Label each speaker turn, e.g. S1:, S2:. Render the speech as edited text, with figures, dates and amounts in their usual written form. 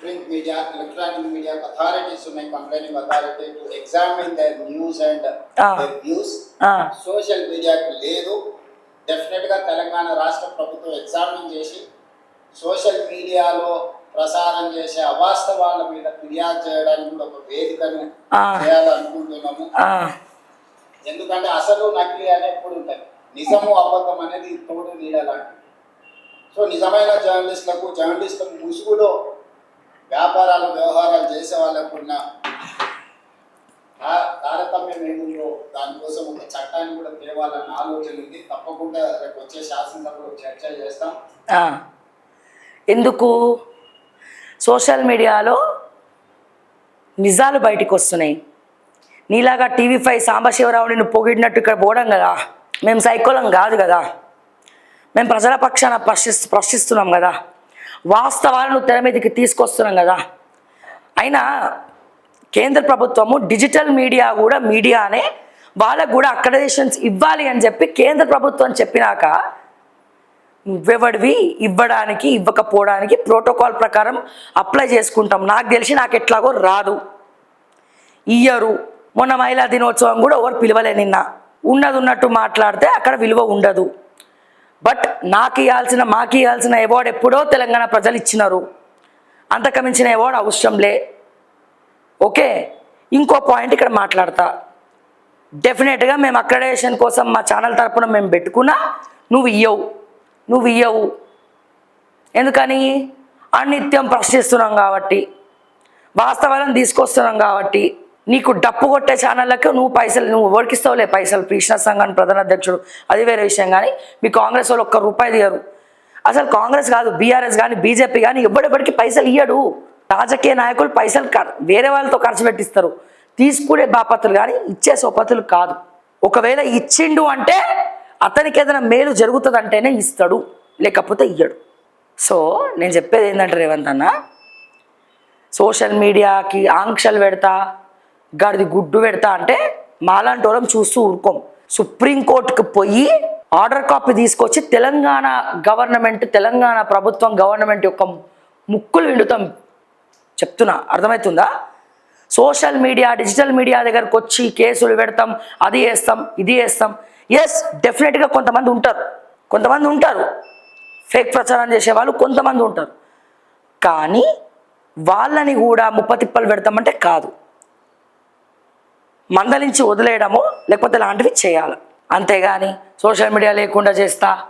S1: print media, electronic media authorities ఉన్నాయి, complaining authority to examine their news and their views. Social మీడియాకు లేదు. డెఫినెట్గా తెలంగాణ రాష్ట్ర ప్రభుత్వం ఎగ్జామిన్ చేసి సోషల్ మీడియాలో ప్రసారం చేసే అవాస్తవాల మీద ఫిర్యాదు చేయడానికి కూడా ఒక వేదికను చేయాలనుకుంటున్నాము. ఎందుకంటే అసలు నకిలీ అనేది ఎప్పుడు ఉంటుంది, నిజము అబద్ధం అనేది తోడు నీడలాంటిది. సో నిజమైన జర్నలిస్టులకు ముసుగులో వ్యాపారాలు వ్యవహారాలు చేసే వాళ్ళకు ఉన్న తారతమ్యం ఏముందో దానికోసం ఒక చట్టాన్ని కూడా తేవాలన్న ఆలోచన ఉంది. తప్పకుండా రేపు వచ్చే శాసనసభలో చర్చ చేస్తాం.
S2: ఎందుకు సోషల్ మీడియాలో నిజాలు బయటకు వస్తున్నాయి. నీలాగా TV5 సాంబశివరావుని నువ్వు పొగిడినట్టు ఇక్కడ పోవడం కదా, మేము సైకోలం కాదు కదా, మేము ప్రజల పక్షాన ప్రశ్నిస్తున్నాం కదా, వాస్తవాలను తెర మీదకి తీసుకొస్తున్నాం కదా. అయినా కేంద్ర ప్రభుత్వము డిజిటల్ మీడియా కూడా మీడియానే, వాళ్ళకు కూడా అక్రెడిటేషన్స్ ఇవ్వాలి అని చెప్పి కేంద్ర ప్రభుత్వం చెప్పినాక నువ్వెవడివి ఇవ్వడానికి ఇవ్వకపోవడానికి? ప్రోటోకాల్ ప్రకారం అప్లై చేసుకుంటాం. నాకు తెలిసి నాకు ఎట్లాగో రాదు, ఇయ్యరు. మొన్న మహిళా దినోత్సవం కూడా ఎవరు పిలవలే. నిన్న ఉన్నది ఉన్నట్టు మాట్లాడితే అక్కడ విలువ ఉండదు. బట్ మాకు ఇవ్వాల్సిన అవార్డు ఎప్పుడో తెలంగాణ ప్రజలు ఇచ్చినారు. అంతకమించిన అవార్డు అవసరంలే. ఓకే, ఇంకో పాయింట్ ఇక్కడ మాట్లాడతా. డెఫినెట్గా మేము అక్రెడిటేషన్ కోసం మా ఛానల్ తరపున మేము పెట్టుకున్నా, నువ్వు ఇయ్యవు. ఎందుకని? అనిత్యం ప్రశ్నిస్తున్నాం కాబట్టి, వాస్తవాలను తీసుకొస్తున్నాం కాబట్టి. నీకు డప్పు కొట్టే ఛానళ్ళకు నువ్వు ఓడికిస్తావులే పైసలు. కృష్ణ సంఘాన్ని ప్రధాన అధ్యక్షుడు, అది వేరే విషయం. కానీ మీ కాంగ్రెస్ వాళ్ళు ₹1 తీయరు. అసలు కాంగ్రెస్ కాదు, బీఆర్ఎస్ కానీ బీజేపీ కానీ ఎవడెవడికి పైసలు ఇయ్యడు. రాజకీయ నాయకులు పైసలు వేరే వాళ్ళతో ఖర్చు పెట్టిస్తారు, తీసుకునే బాపతులు కానీ ఇచ్చే సోపతులు కాదు. ఒకవేళ ఇచ్చిండు అంటే అతనికి ఏదైనా మేలు జరుగుతుంది అంటేనే ఇస్తాడు, లేకపోతే ఇయ్యడు. సో నేను చెప్పేది ఏంటంటే రేవంత్ అన్న, సోషల్ మీడియాకి ఆంక్షలు పెడతా, గాడిది గుడ్డు పెడతా అంటే మాలాంటి వాళ్ళం చూస్తూ ఊరుకోం. సుప్రీంకోర్టుకు పోయి ఆర్డర్ కాపీ తీసుకొచ్చి తెలంగాణ గవర్నమెంట్ యొక్క ముక్కులు విండుతాం. చెప్తున్నా, అర్థమవుతుందా? సోషల్ మీడియా డిజిటల్ మీడియా దగ్గరకు వచ్చి కేసులు పెడతాం, అది చేస్తాం ఇది చేస్తాం. ఎస్, డెఫినెట్గా కొంతమంది ఉంటారు ఫేక్ ప్రచారం చేసేవాళ్ళు, కొంతమంది ఉంటారు. కానీ వాళ్ళని కూడా ముప్పతిప్పలు పెడతామంటే కాదు, మందలించి వదిలేయడమో లేకపోతే ఇలాంటివి చేయాలి. అంతేగాని సోషల్ మీడియా లేకుండా చేస్తా